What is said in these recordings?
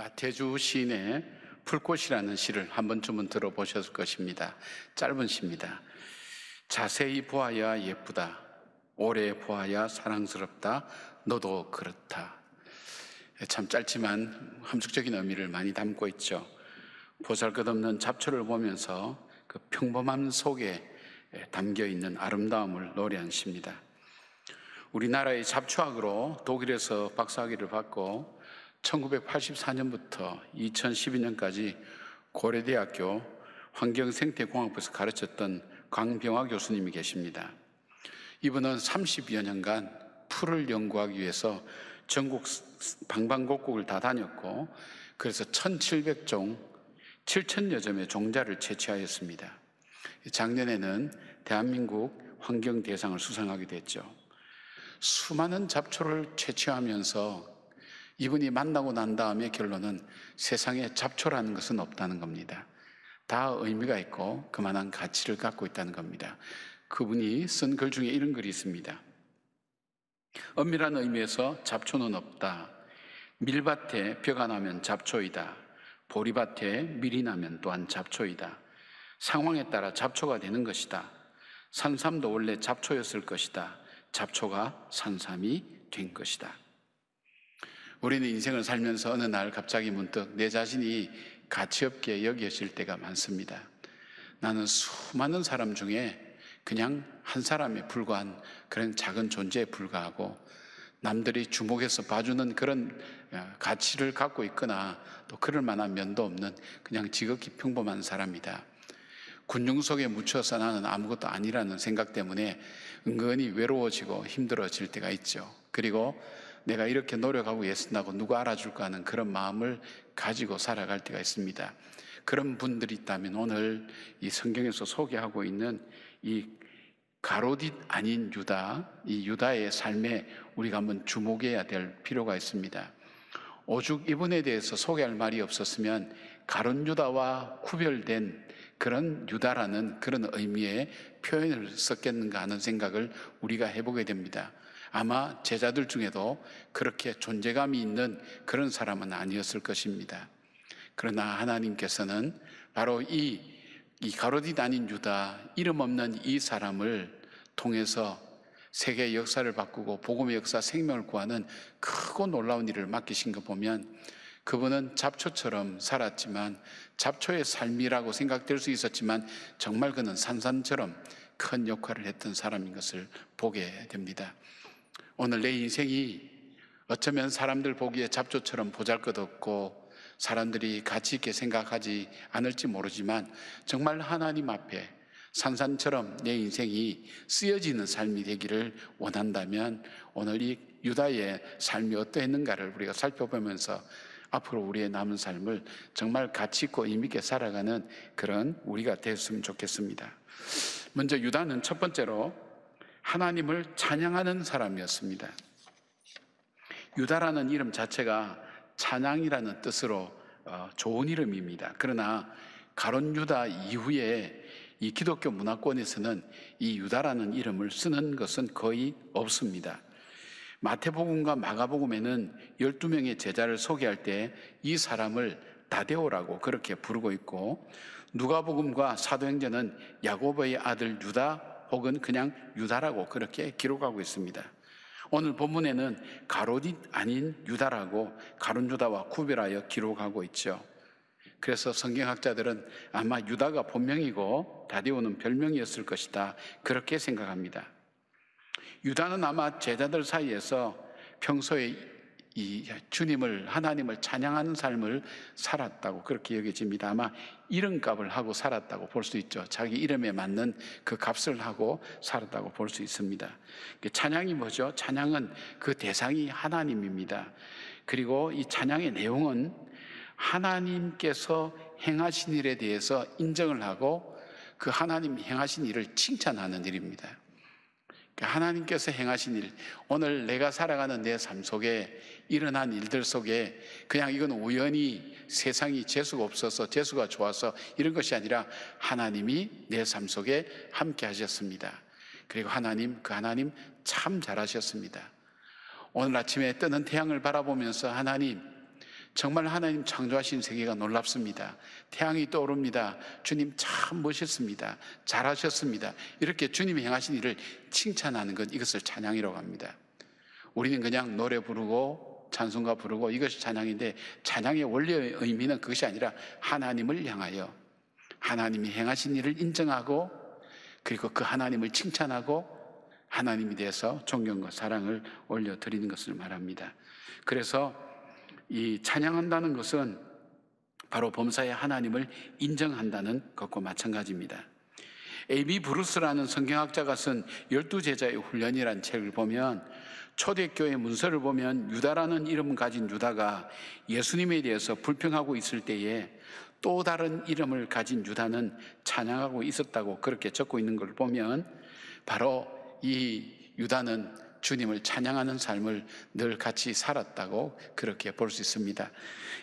나태주 시인의 풀꽃이라는 시를 한 번쯤은 들어보셨을 것입니다. 짧은 시입니다. 자세히 보아야 예쁘다. 오래 보아야 사랑스럽다. 너도 그렇다. 참 짧지만 함축적인 의미를 많이 담고 있죠. 보잘것없는 잡초를 보면서 그 평범함 속에 담겨있는 아름다움을 노래한 시입니다. 우리나라의 잡초학으로 독일에서 박사학위를 받고 1984년부터 2012년까지 고려대학교 환경생태공학부에서 가르쳤던 강병화 교수님이 계십니다. 이분은 30여 년간 풀을 연구하기 위해서 전국 방방곡곡을 다 다녔고, 그래서 1700종 7,000여 점의 종자를 채취하였습니다. 작년에는 대한민국 환경대상을 수상하게 됐죠. 수많은 잡초를 채취하면서 이분이 만나고 난 다음에 결론은 세상에 잡초라는 것은 없다는 겁니다. 다 의미가 있고 그만한 가치를 갖고 있다는 겁니다. 그분이 쓴 글 중에 이런 글이 있습니다. 엄밀한 의미에서 잡초는 없다. 밀밭에 벼가 나면 잡초이다. 보리밭에 밀이 나면 또한 잡초이다. 상황에 따라 잡초가 되는 것이다. 산삼도 원래 잡초였을 것이다. 잡초가 산삼이 된 것이다. 우리는 인생을 살면서 어느 날 갑자기 문득 내 자신이 가치없게 여겨질 때가 많습니다. 나는 수많은 사람 중에 그냥 한 사람에 불과한 그런 작은 존재에 불과하고, 남들이 주목해서 봐주는 그런 가치를 갖고 있거나 또 그럴 만한 면도 없는 그냥 지극히 평범한 사람이다. 군중 속에 묻혀서 나는 아무것도 아니라는 생각 때문에 은근히 외로워지고 힘들어질 때가 있죠. 그리고 내가 이렇게 노력하고 애쓴다고 누가 알아줄까 하는 그런 마음을 가지고 살아갈 때가 있습니다. 그런 분들이 있다면 오늘 이 성경에서 소개하고 있는 이 가롯잇 아닌 유다, 이 유다의 삶에 우리가 한번 주목해야 될 필요가 있습니다. 오죽 이분에 대해서 소개할 말이 없었으면 가롯 유다와 구별된 그런 유다라는 그런 의미의 표현을 썼겠는가 하는 생각을 우리가 해보게 됩니다. 아마 제자들 중에도 그렇게 존재감이 있는 그런 사람은 아니었을 것입니다. 그러나 하나님께서는 바로 이 가롯잇 아닌 유다, 이름 없는 이 사람을 통해서 세계의 역사를 바꾸고 복음의 역사, 생명을 구하는 크고 놀라운 일을 맡기신 거 보면, 그분은 잡초처럼 살았지만, 잡초의 삶이라고 생각될 수 있었지만 정말 그는 산삼처럼 큰 역할을 했던 사람인 것을 보게 됩니다. 오늘 내 인생이 어쩌면 사람들 보기에 잡초처럼 보잘것없고 사람들이 가치 있게 생각하지 않을지 모르지만, 정말 하나님 앞에 산삼처럼 내 인생이 쓰여지는 삶이 되기를 원한다면 오늘 이 유다의 삶이 어떠했는가를 우리가 살펴보면서 앞으로 우리의 남은 삶을 정말 가치 있고 의미 있게 살아가는 그런 우리가 됐으면 좋겠습니다. 먼저 유다는 첫 번째로 하나님을 찬양하는 사람이었습니다. 유다라는 이름 자체가 찬양이라는 뜻으로 좋은 이름입니다. 그러나 가롯 유다 이후에 이 기독교 문화권에서는 이 유다라는 이름을 쓰는 것은 거의 없습니다. 마태복음과 마가복음에는 12명의 제자를 소개할 때 이 사람을 다데오라고 그렇게 부르고 있고, 누가복음과 사도행전은 야고보의 아들 유다 혹은 그냥 유다라고 그렇게 기록하고 있습니다. 오늘 본문에는 가롯잇 아닌 유다라고 가롯 유다와 구별하여 기록하고 있죠. 그래서 성경학자들은 아마 유다가 본명이고 다데오는 별명이었을 것이다, 그렇게 생각합니다. 유다는 아마 제자들 사이에서 평소에 이 주님을, 하나님을 찬양하는 삶을 살았다고 그렇게 여겨집니다. 아마 이름값을 하고 살았다고 볼 수 있죠. 자기 이름에 맞는 그 값을 하고 살았다고 볼 수 있습니다. 찬양이 뭐죠? 찬양은 그 대상이 하나님입니다. 그리고 이 찬양의 내용은 하나님께서 행하신 일에 대해서 인정을 하고 그 하나님이 행하신 일을 칭찬하는 일입니다. 하나님께서 행하신 일, 오늘 내가 살아가는 내 삶 속에 일어난 일들 속에 그냥 이건 우연히 세상이 재수가 없어서 재수가 좋아서 이런 것이 아니라 하나님이 내 삶 속에 함께 하셨습니다. 그리고 그 하나님 참 잘하셨습니다. 오늘 아침에 뜨는 태양을 바라보면서 하나님, 정말 하나님 창조하신 세계가 놀랍습니다. 태양이 떠오릅니다. 주님 참 멋있습니다. 잘하셨습니다. 이렇게 주님이 행하신 일을 칭찬하는 것, 이것을 찬양이라고 합니다. 우리는 그냥 노래 부르고 찬송가 부르고 이것이 찬양인데, 찬양의 원리의 의미는 그것이 아니라 하나님을 향하여 하나님이 행하신 일을 인정하고, 그리고 그 하나님을 칭찬하고 하나님에 대해서 존경과 사랑을 올려드리는 것을 말합니다. 그래서 이 찬양한다는 것은 바로 범사의 하나님을 인정한다는 것과 마찬가지입니다. A.B. 브루스라는 성경학자가 쓴 12제자의 훈련이라는 책을 보면, 초대교회 문서를 보면 유다라는 이름을 가진 유다가 예수님에 대해서 불평하고 있을 때에 또 다른 이름을 가진 유다는 찬양하고 있었다고 그렇게 적고 있는 걸 보면, 바로 이 유다는 주님을 찬양하는 삶을 늘 같이 살았다고 그렇게 볼 수 있습니다.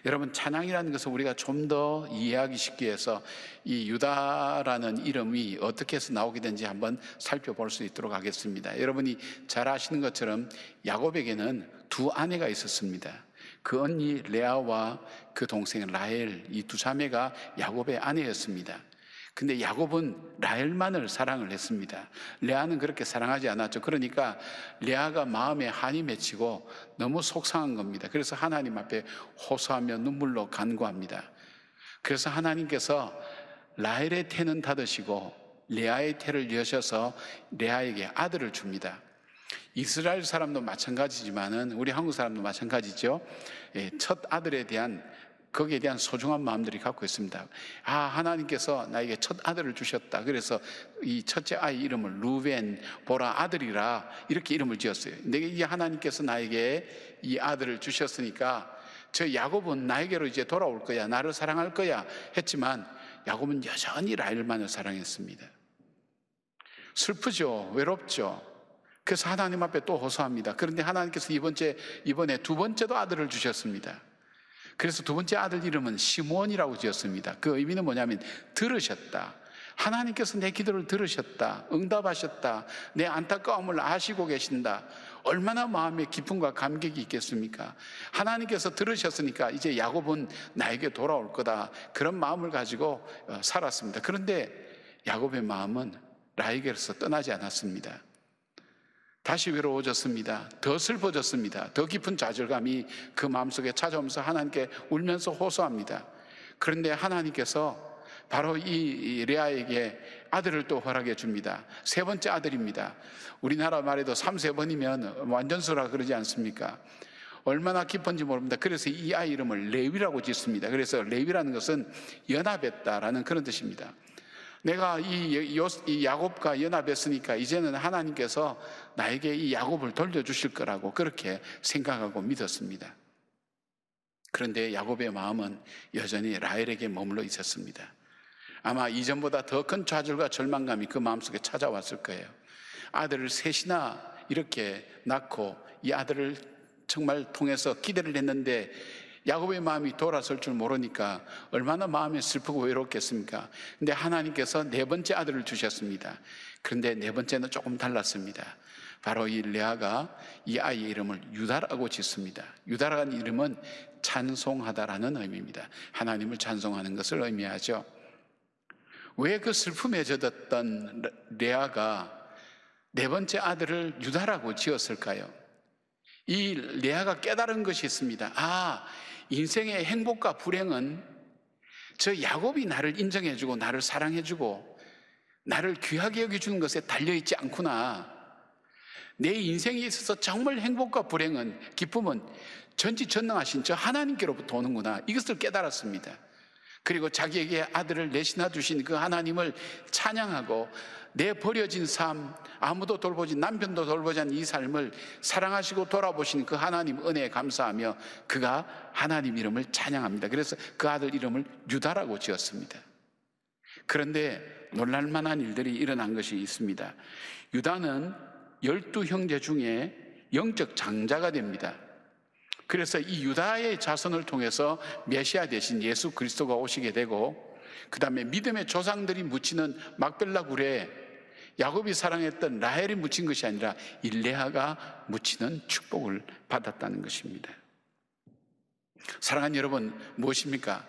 여러분, 찬양이라는 것을 우리가 좀 더 이해하기 쉽기 위해서 이 유다라는 이름이 어떻게 해서 나오게 된지 한번 살펴볼 수 있도록 하겠습니다. 여러분이 잘 아시는 것처럼 야곱에게는 두 아내가 있었습니다. 그 언니 레아와 그 동생 라헬, 이 두 자매가 야곱의 아내였습니다. 근데 야곱은 라헬만을 사랑을 했습니다. 레아는 그렇게 사랑하지 않았죠. 그러니까 레아가 마음에 한이 맺히고 너무 속상한 겁니다. 그래서 하나님 앞에 호소하며 눈물로 간구합니다. 그래서 하나님께서 라헬의 태는 닫으시고 레아의 태를 여셔서 레아에게 아들을 줍니다. 이스라엘 사람도 마찬가지지만은 우리 한국 사람도 마찬가지죠. 첫 아들에 대한, 거기에 대한 소중한 마음들이 갖고 있습니다. 하나님께서 나에게 첫 아들을 주셨다. 그래서 이 첫째 아이 이름을 루벤, 보라, 아들이라 이렇게 이름을 지었어요. 근데 이 하나님께서 나에게 이 아들을 주셨으니까 저 야곱은 나에게로 이제 돌아올 거야, 나를 사랑할 거야 했지만, 야곱은 여전히 라헬만을 사랑했습니다. 슬프죠, 외롭죠. 그래서 하나님 앞에 또 호소합니다. 그런데 하나님께서 이번에 두 번째도 아들을 주셨습니다. 그래서 두 번째 아들 이름은 시므온이라고 지었습니다. 그 의미는 뭐냐면 들으셨다. 하나님께서 내 기도를 들으셨다. 응답하셨다. 내 안타까움을 아시고 계신다. 얼마나 마음에 기쁨과 감격이 있겠습니까? 하나님께서 들으셨으니까 이제 야곱은 나에게 돌아올 거다. 그런 마음을 가지고 살았습니다. 그런데 야곱의 마음은 라헬에게서 떠나지 않았습니다. 다시 외로워졌습니다. 더 슬퍼졌습니다. 더 깊은 좌절감이 그 마음속에 찾아오면서 하나님께 울면서 호소합니다. 그런데 하나님께서 바로 이 레아에게 아들을 또 허락해 줍니다. 세 번째 아들입니다. 우리나라 말에도 3-4번이면 완전수라 그러지 않습니까? 얼마나 기쁜지 모릅니다. 그래서 이 아이 이름을 레위라고 짓습니다. 그래서 레위라는 것은 연합했다라는 그런 뜻입니다. 내가 이 야곱과 연합했으니까 이제는 하나님께서 나에게 이 야곱을 돌려주실 거라고 그렇게 생각하고 믿었습니다. 그런데 야곱의 마음은 여전히 라헬에게 머물러 있었습니다. 아마 이전보다 더 큰 좌절과 절망감이 그 마음속에 찾아왔을 거예요. 아들을 셋이나 이렇게 낳고 이 아들을 정말 통해서 기대를 했는데 야곱의 마음이 돌아설 줄 모르니까 얼마나 마음이 슬프고 외롭겠습니까? 근데 하나님께서 네 번째 아들을 주셨습니다. 그런데 네 번째는 조금 달랐습니다. 바로 이 레아가 이 아이의 이름을 유다라고 짓습니다. 유다라는 이름은 찬송하다라는 의미입니다. 하나님을 찬송하는 것을 의미하죠. 왜 그 슬픔에 젖었던 레아가 네 번째 아들을 유다라고 지었을까요? 이 레아가 깨달은 것이 있습니다. 인생의 행복과 불행은 저 야곱이 나를 인정해주고 나를 사랑해주고 나를 귀하게 여겨주는 것에 달려있지 않구나. 내 인생에 있어서 정말 행복과 불행은, 기쁨은 전지전능하신 저 하나님께로부터 오는구나. 이것을 깨달았습니다. 그리고 자기에게 아들을 내시나 주신 그 하나님을 찬양하고 내 버려진 삶, 아무도 돌보지, 남편도 돌보지 않은 이 삶을 사랑하시고 돌아보신 그 하나님 은혜에 감사하며 그가 하나님 이름을 찬양합니다. 그래서 그 아들 이름을 유다라고 지었습니다. 그런데 놀랄만한 일들이 일어난 것이 있습니다. 유다는 12형제 중에 영적 장자가 됩니다. 그래서 이 유다의 자손을 통해서 메시아 대신 예수 그리스도가 오시게 되고, 그 다음에 믿음의 조상들이 묻히는 막벨라 굴에 야곱이 사랑했던 라헬이 묻힌 것이 아니라 이 레아가 묻히는 축복을 받았다는 것입니다. 사랑하는 여러분, 무엇입니까?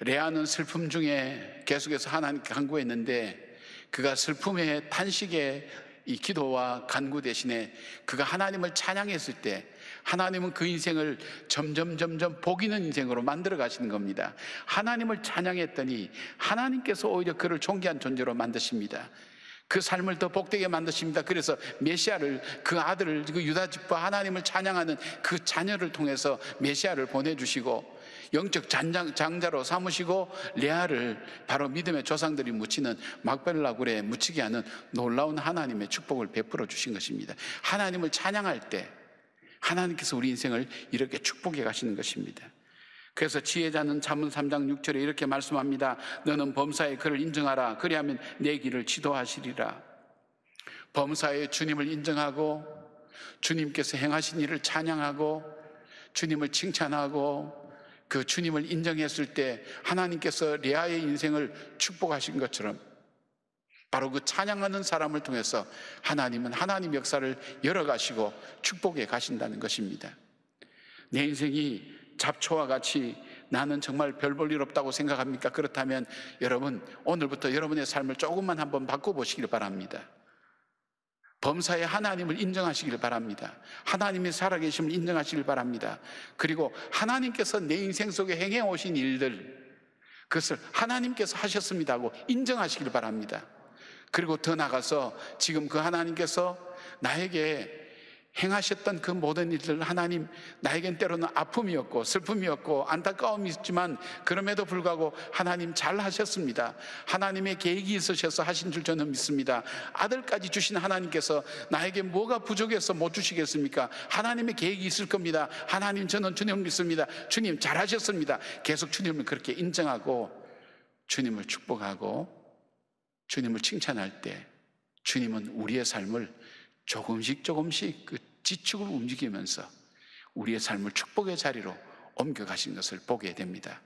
레아는 슬픔 중에 계속해서 하나님께 간구했는데, 그가 슬픔의 탄식의 이 기도와 간구 대신에 그가 하나님을 찬양했을 때 하나님은 그 인생을 점점 복 있는 인생으로 만들어 가시는 겁니다. 하나님을 찬양했더니 하나님께서 오히려 그를 존귀한 존재로 만드십니다. 그 삶을 더 복되게 만드십니다. 그래서 메시아를, 그 아들을, 그 유다 집과 하나님을 찬양하는 그 자녀를 통해서 메시아를 보내주시고 영적 장자로 삼으시고 레아를 바로 믿음의 조상들이 묻히는 막벨라 굴에 묻히게 하는 놀라운 하나님의 축복을 베풀어 주신 것입니다. 하나님을 찬양할 때 하나님께서 우리 인생을 이렇게 축복해 가시는 것입니다. 그래서 지혜자는 잠언 3장 6절에 이렇게 말씀합니다. 너는 범사의 그를 인정하라. 그리하면 내 길을 지도하시리라. 범사의 주님을 인정하고 주님께서 행하신 일을 찬양하고 주님을 칭찬하고 그 주님을 인정했을 때 하나님께서 레아의 인생을 축복하신 것처럼 바로 그 찬양하는 사람을 통해서 하나님은 하나님 역사를 열어가시고 축복해 가신다는 것입니다. 내 인생이 잡초와 같이 나는 정말 별 볼 일 없다고 생각합니까? 그렇다면 여러분, 오늘부터 여러분의 삶을 조금만 한번 바꿔보시길 바랍니다. 범사에 하나님을 인정하시길 바랍니다. 하나님의 살아계심을 인정하시길 바랍니다. 그리고 하나님께서 내 인생 속에 행해 오신 일들, 그것을 하나님께서 하셨습니다 하고 인정하시길 바랍니다. 그리고 더 나아가서 지금 그 하나님께서 나에게 행하셨던 그 모든 일들, 하나님, 나에겐 때로는 아픔이었고 슬픔이었고 안타까움이 있지만 그럼에도 불구하고 하나님 잘 하셨습니다. 하나님의 계획이 있으셔서 하신 줄 저는 믿습니다. 아들까지 주신 하나님께서 나에게 뭐가 부족해서 못 주시겠습니까? 하나님의 계획이 있을 겁니다. 하나님, 저는 주님을 믿습니다. 주님 잘 하셨습니다. 계속 주님을 그렇게 인정하고 주님을 축복하고 주님을 칭찬할 때 주님은 우리의 삶을 조금씩 그 지축을 움직이면서 우리의 삶을 축복의 자리로 옮겨가신 것을 보게 됩니다.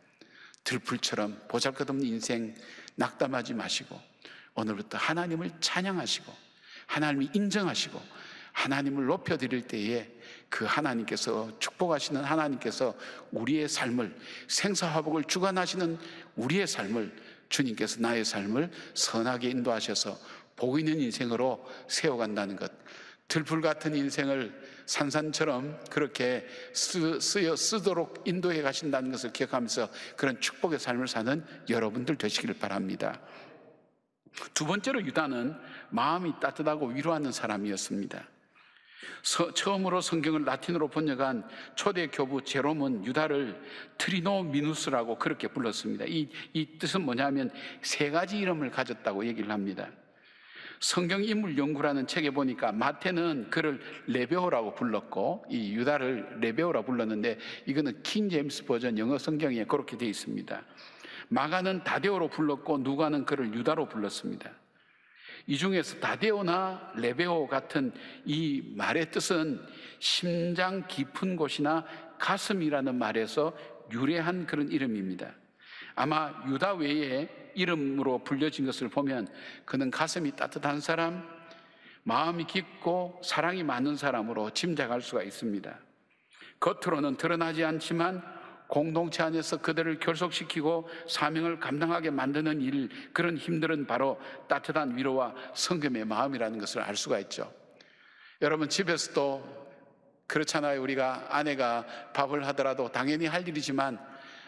들풀처럼 보잘것없는 인생 낙담하지 마시고 오늘부터 하나님을 찬양하시고 하나님을 인정하시고 하나님을 높여드릴 때에 그 하나님께서 축복하시는 하나님께서 우리의 삶을 생사화복을 주관하시는 우리의 삶을 주님께서 나의 삶을 선하게 인도하셔서 복 있는 인생으로 세워간다는 것, 들풀 같은 인생을 산산처럼 그렇게 쓰도록 인도해 가신다는 것을 기억하면서 그런 축복의 삶을 사는 여러분들 되시기를 바랍니다. 두 번째로 유다는 마음이 따뜻하고 위로하는 사람이었습니다. 처음으로 성경을 라틴어로 번역한 초대 교부 제롬은 유다를 트리노미누스라고 그렇게 불렀습니다. 이 뜻은 뭐냐면 세 가지 이름을 가졌다고 얘기를 합니다. 성경 인물 연구라는 책에 보니까 마태는 그를 레베오라고 불렀고 이 유다를 레베오라 불렀는데 이거는 킹 제임스 버전 영어 성경에 그렇게 되어 있습니다. 마가는 다데오로 불렀고 누가는 그를 유다로 불렀습니다. 이 중에서 다데오나 레베오 같은 이 말의 뜻은 심장 깊은 곳이나 가슴이라는 말에서 유래한 그런 이름입니다. 아마 유다 외에 이름으로 불려진 것을 보면 그는 가슴이 따뜻한 사람, 마음이 깊고 사랑이 많은 사람으로 짐작할 수가 있습니다. 겉으로는 드러나지 않지만 공동체 안에서 그들을 결속시키고 사명을 감당하게 만드는 일, 그런 힘들은 바로 따뜻한 위로와 성금의 마음이라는 것을 알 수가 있죠. 여러분, 집에서도 그렇잖아요. 우리가 아내가 밥을 하더라도 당연히 할 일이지만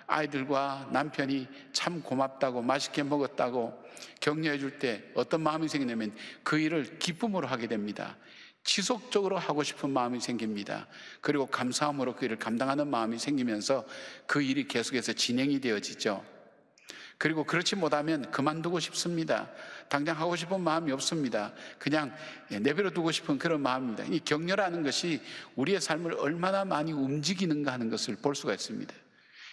아이들과 남편이 참 고맙다고 맛있게 먹었다고 격려해 줄 때 어떤 마음이 생기냐면 그 일을 기쁨으로 하게 됩니다. 지속적으로 하고 싶은 마음이 생깁니다. 그리고 감사함으로 그 일을 감당하는 마음이 생기면서 그 일이 계속해서 진행이 되어지죠. 그리고 그렇지 못하면 그만두고 싶습니다. 당장 하고 싶은 마음이 없습니다. 그냥 내버려 두고 싶은 그런 마음입니다. 이 격려라는 것이 우리의 삶을 얼마나 많이 움직이는가 하는 것을 볼 수가 있습니다.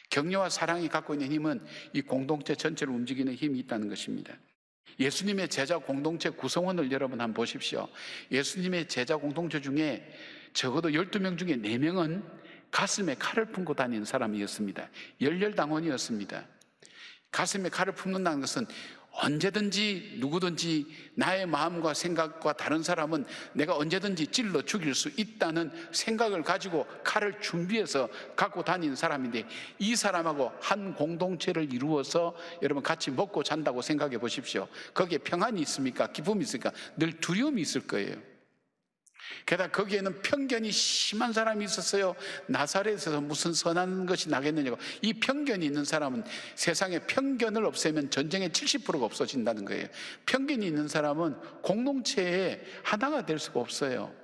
격려와 사랑이 갖고 있는 힘은 이 공동체 전체를 움직이는 힘이 있다는 것입니다. 예수님의 제자 공동체 구성원을 여러분 한번 보십시오. 예수님의 제자 공동체 중에 적어도 12명 중에 4명은 가슴에 칼을 품고 다니는 사람이었습니다. 열렬당원이었습니다. 가슴에 칼을 품는다는 것은 언제든지 누구든지 나의 마음과 생각과 다른 사람은 내가 언제든지 찔러 죽일 수 있다는 생각을 가지고 칼을 준비해서 갖고 다니는 사람인데, 이 사람하고 한 공동체를 이루어서 여러분 같이 먹고 잔다고 생각해 보십시오. 거기에 평안이 있습니까? 기쁨이 있습니까? 늘 두려움이 있을 거예요. 게다가 거기에는 편견이 심한 사람이 있었어요. 나사렛에서 무슨 선한 것이 나겠느냐고. 이 편견이 있는 사람은, 세상에 편견을 없애면 전쟁의 70%가 없어진다는 거예요. 편견이 있는 사람은 공동체의 하나가 될 수가 없어요.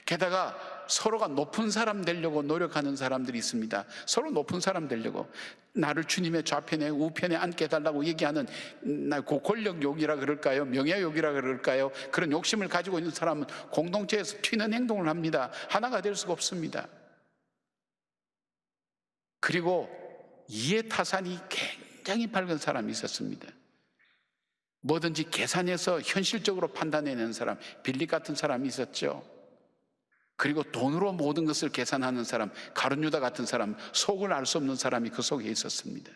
게다가 서로가 높은 사람 되려고 노력하는 사람들이 있습니다. 서로 높은 사람 되려고, 나를 주님의 좌편에 우편에 앉게 해달라고 얘기하는 권력욕이라 그럴까요? 명예욕이라 그럴까요? 그런 욕심을 가지고 있는 사람은 공동체에서 튀는 행동을 합니다. 하나가 될 수가 없습니다. 그리고 이해타산이 굉장히 밝은 사람이 있었습니다. 뭐든지 계산해서 현실적으로 판단해내는 사람, 빌립 같은 사람이 있었죠. 그리고 돈으로 모든 것을 계산하는 사람, 가룟유다 같은 사람, 속을 알 수 없는 사람이 그 속에 있었습니다.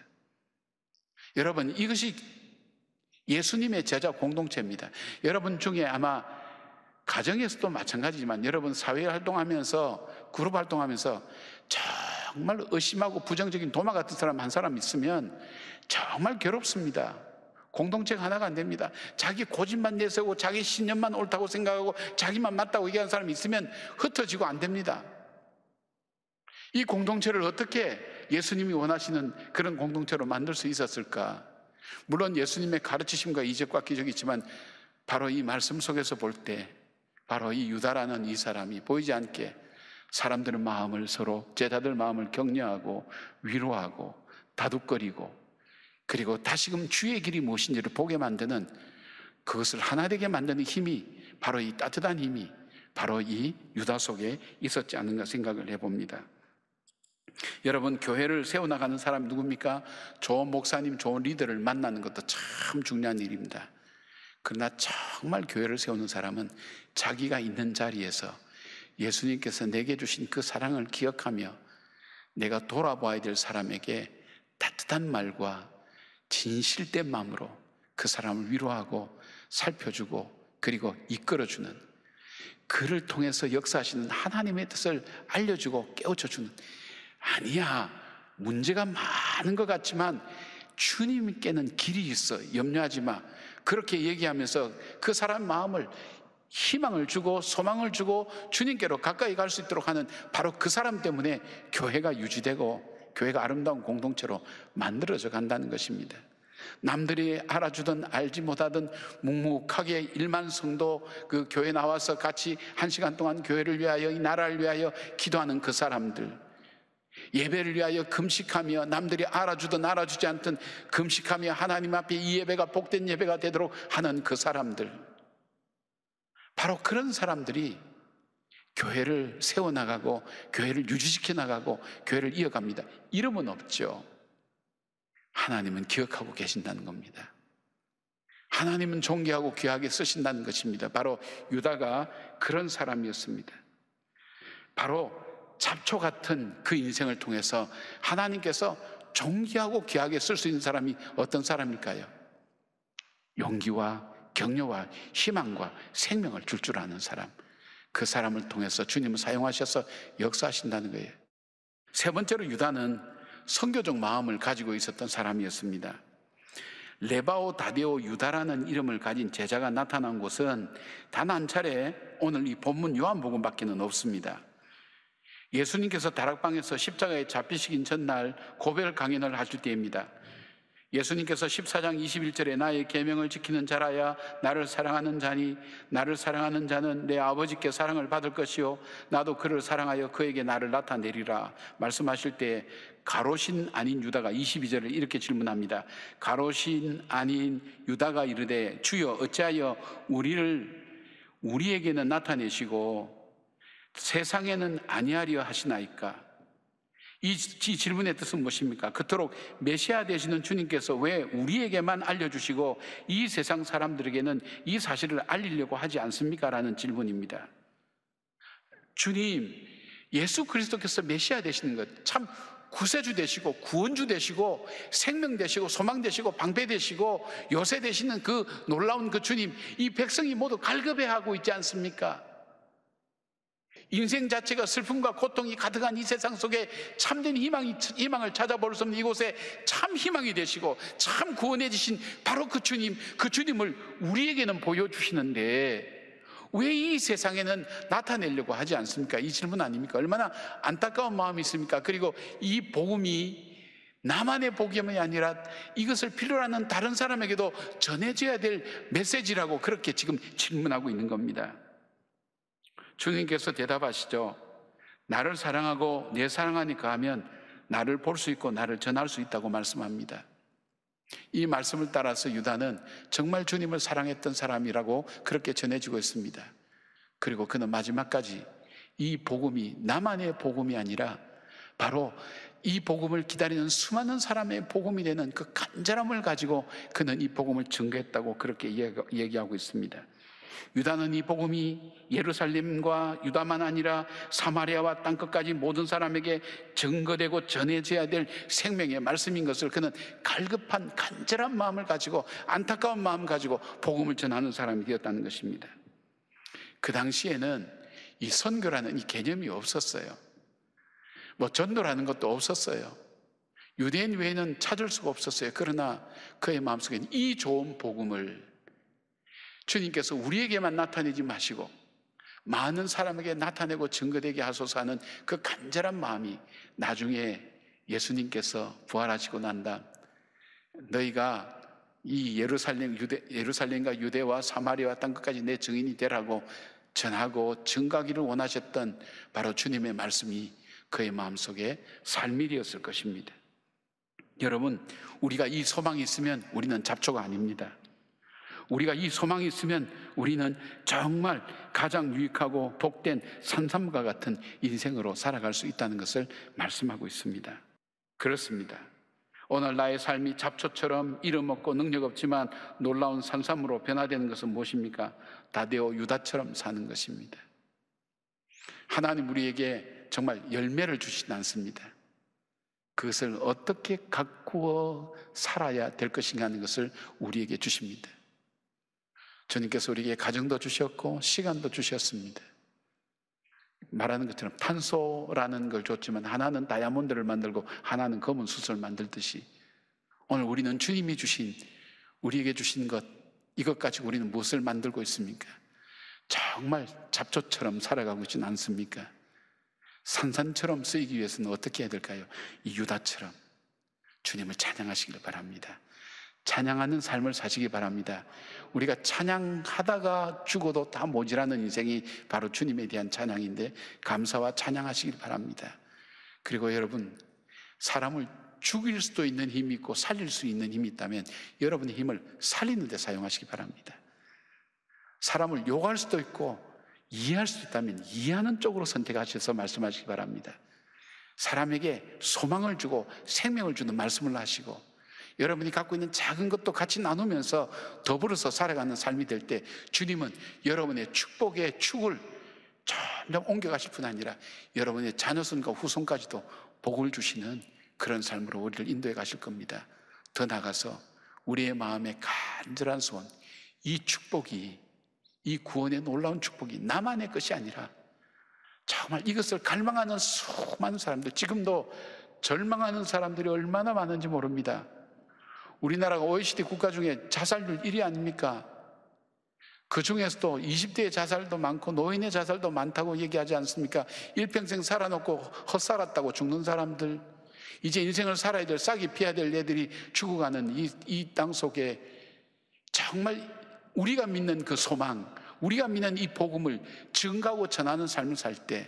여러분, 이것이 예수님의 제자 공동체입니다. 여러분 중에 아마 가정에서도 마찬가지지만, 여러분 사회 활동하면서, 그룹 활동하면서 정말 의심하고 부정적인 도마 같은 사람 한 사람 있으면 정말 괴롭습니다. 공동체가 하나가 안 됩니다. 자기 고집만 내세우고 자기 신념만 옳다고 생각하고 자기만 맞다고 얘기하는 사람이 있으면 흩어지고 안 됩니다. 이 공동체를 어떻게 예수님이 원하시는 그런 공동체로 만들 수 있었을까? 물론 예수님의 가르치심과 이적과 기적이 있지만, 바로 이 말씀 속에서 볼 때 바로 이 유다라는 이 사람이 보이지 않게 사람들의 마음을, 서로 제자들 마음을 격려하고 위로하고 다독거리고, 그리고 다시금 주의 길이 무엇인지를 보게 만드는, 그것을 하나 되게 만드는 힘이, 바로 이 따뜻한 힘이 바로 이 유다 속에 있었지 않는가 생각을 해봅니다. 여러분, 교회를 세워나가는 사람이 누굽니까? 좋은 목사님, 좋은 리더를 만나는 것도 참 중요한 일입니다. 그러나 정말 교회를 세우는 사람은 자기가 있는 자리에서 예수님께서 내게 주신 그 사랑을 기억하며 내가 돌아봐야 될 사람에게 따뜻한 말과 진실된 마음으로 그 사람을 위로하고 살펴주고, 그리고 이끌어주는, 그를 통해서 역사하시는 하나님의 뜻을 알려주고 깨우쳐주는, 아니야, 문제가 많은 것 같지만 주님께는 길이 있어, 염려하지 마, 그렇게 얘기하면서 그 사람 마음을 희망을 주고 소망을 주고 주님께로 가까이 갈 수 있도록 하는, 바로 그 사람 때문에 교회가 유지되고 교회가 아름다운 공동체로 만들어져 간다는 것입니다. 남들이 알아주든 알지 못하든 묵묵하게 1만 성도 그 교회 나와서 같이 1시간 동안 교회를 위하여, 이 나라를 위하여 기도하는 그 사람들, 예배를 위하여 금식하며, 남들이 알아주든 알아주지 않든 금식하며 하나님 앞에 이 예배가 복된 예배가 되도록 하는 그 사람들, 바로 그런 사람들이 교회를 세워나가고 교회를 유지시켜 나가고 교회를 이어갑니다. 이름은 없죠. 하나님은 기억하고 계신다는 겁니다. 하나님은 존귀하고 귀하게 쓰신다는 것입니다. 바로 유다가 그런 사람이었습니다. 바로 잡초 같은 그 인생을 통해서 하나님께서 존귀하고 귀하게 쓸 수 있는 사람이 어떤 사람일까요? 용기와 격려와 희망과 생명을 줄 아는 사람, 그 사람을 통해서 주님을 사용하셔서 역사하신다는 거예요. 세 번째로, 유다는 선교적 마음을 가지고 있었던 사람이었습니다. 레바오, 다데오, 유다라는 이름을 가진 제자가 나타난 곳은 단 한 차례 오늘 이 본문 요한복음밖에는 없습니다. 예수님께서 다락방에서 십자가에 잡히시긴 전날 고별 강연을 하실 때입니다. 예수님께서 14장 21절에 나의 계명을 지키는 자라야 나를 사랑하는 자니, 나를 사랑하는 자는 내 아버지께 사랑을 받을 것이요 나도 그를 사랑하여 그에게 나를 나타내리라 말씀하실 때, 가롯인 아닌 유다가 22절을 이렇게 질문합니다. 가롯인 아닌 유다가 이르되 주여 어찌하여 우리에게는 나타내시고 세상에는 아니하려 하시나이까? 이 질문의 뜻은 무엇입니까? 그토록 메시아 되시는 주님께서 왜 우리에게만 알려주시고 이 세상 사람들에게는 이 사실을 알리려고 하지 않습니까? 라는 질문입니다. 주님, 예수 그리스도께서 메시아 되시는 것 참 구세주 되시고 구원주 되시고 생명 되시고 소망 되시고 방패 되시고 요새 되시는 그 놀라운 그 주님, 이 백성이 모두 갈급해하고 있지 않습니까? 인생 자체가 슬픔과 고통이 가득한 이 세상 속에 참된 희망을 찾아볼 수 없는 이곳에 참 희망이 되시고 참 구원해 주신 바로 그 주님, 그 주님을 우리에게는 보여주시는데 왜 이 세상에는 나타내려고 하지 않습니까? 이 질문 아닙니까? 얼마나 안타까운 마음이 있습니까? 그리고 이 복음이 나만의 복음이 아니라 이것을 필요로 하는 다른 사람에게도 전해져야 될 메시지라고 그렇게 지금 질문하고 있는 겁니다. 주님께서 대답하시죠. 나를 사랑하고 내 사랑 안에 거하면 나를 볼 수 있고 나를 전할 수 있다고 말씀합니다. 이 말씀을 따라서 유다는 정말 주님을 사랑했던 사람이라고 그렇게 전해지고 있습니다. 그리고 그는 마지막까지 이 복음이 나만의 복음이 아니라 바로 이 복음을 기다리는 수많은 사람의 복음이 되는 그 간절함을 가지고 그는 이 복음을 증거했다고 그렇게 얘기하고 있습니다. 유다는 이 복음이 예루살렘과 유다만 아니라 사마리아와 땅끝까지 모든 사람에게 증거되고 전해져야 될 생명의 말씀인 것을 그는 갈급한 간절한 마음을 가지고 안타까운 마음을 가지고 복음을 전하는 사람이 되었다는 것입니다. 그 당시에는 이 선교라는 이 개념이 없었어요. 전도라는 것도 없었어요. 유대인 외에는 찾을 수가 없었어요. 그러나 그의 마음속에는 이 좋은 복음을 주님께서 우리에게만 나타내지 마시고 많은 사람에게 나타내고 증거되게 하소서 하는 그 간절한 마음이 나중에 예수님께서 부활하시고 난 다음 너희가 이 예루살렘과 유대와 사마리아와 땅끝까지 내 증인이 되라고 전하고 증거하기를 원하셨던 바로 주님의 말씀이 그의 마음속에 삶이 되었을 것입니다. 여러분, 우리가 이 소망이 있으면 우리는 잡초가 아닙니다. 우리가 이 소망이 있으면 우리는 정말 가장 유익하고 복된 산삼과 같은 인생으로 살아갈 수 있다는 것을 말씀하고 있습니다. 그렇습니다. 오늘 나의 삶이 잡초처럼 이름 없고 능력 없지만 놀라운 산삼으로 변화되는 것은 무엇입니까? 다데오 유다처럼 사는 것입니다. 하나님 우리에게 정말 열매를 주시지 않습니다. 그것을 어떻게 가꾸어 살아야 될 것인가 하는 것을 우리에게 주십니다. 주님께서 우리에게 가정도 주셨고 시간도 주셨습니다. 말하는 것처럼 탄소라는 걸 줬지만 하나는 다이아몬드를 만들고 하나는 검은 숯을 만들듯이 오늘 우리는 주님이 주신 우리에게 주신 것 이것 가지고 우리는 무엇을 만들고 있습니까? 정말 잡초처럼 살아가고 있지는 않습니까? 산산처럼 쓰이기 위해서는 어떻게 해야 될까요? 이 유다처럼 주님을 찬양하시길 바랍니다. 찬양하는 삶을 사시기 바랍니다. 우리가 찬양하다가 죽어도 다 모자라는 인생이 바로 주님에 대한 찬양인데 감사와 찬양하시길 바랍니다. 그리고 여러분, 사람을 죽일 수도 있는 힘이 있고 살릴 수 있는 힘이 있다면 여러분의 힘을 살리는 데 사용하시기 바랍니다. 사람을 욕할 수도 있고 이해할 수도 있다면 이해하는 쪽으로 선택하셔서 말씀하시기 바랍니다. 사람에게 소망을 주고 생명을 주는 말씀을 하시고 여러분이 갖고 있는 작은 것도 같이 나누면서 더불어서 살아가는 삶이 될 때 주님은 여러분의 축복의 축을 점점 옮겨가실 뿐 아니라 여러분의 자녀손과 후손까지도 복을 주시는 그런 삶으로 우리를 인도해 가실 겁니다. 더 나아가서 우리의 마음의 간절한 소원, 이 축복이, 이 구원의 놀라운 축복이 나만의 것이 아니라 정말 이것을 갈망하는 수많은 사람들, 지금도 절망하는 사람들이 얼마나 많은지 모릅니다. 우리나라가 OECD 국가 중에 자살률 1위 아닙니까? 그 중에서도 20대의 자살도 많고 노인의 자살도 많다고 얘기하지 않습니까? 일평생 살아놓고 헛살았다고 죽는 사람들, 이제 인생을 살아야 될 싹이 피해야 될 애들이 죽어가는 이 땅 속에 정말 우리가 믿는 그 소망, 우리가 믿는 이 복음을 증가하고 전하는 삶을 살 때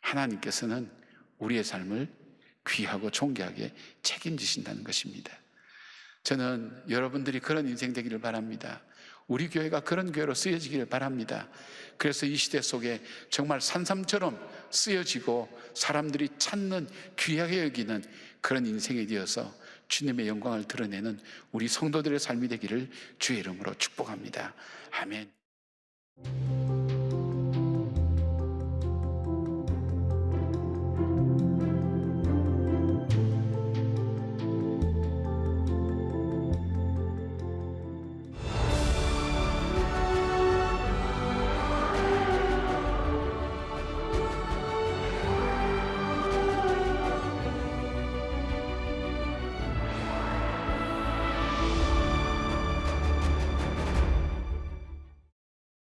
하나님께서는 우리의 삶을 귀하고 존귀하게 책임지신다는 것입니다. 저는 여러분들이 그런 인생 되기를 바랍니다. 우리 교회가 그런 교회로 쓰여지기를 바랍니다. 그래서 이 시대 속에 정말 산삼처럼 쓰여지고 사람들이 찾는 귀하게 여기는 그런 인생이 되어서 주님의 영광을 드러내는 우리 성도들의 삶이 되기를 주의 이름으로 축복합니다. 아멘.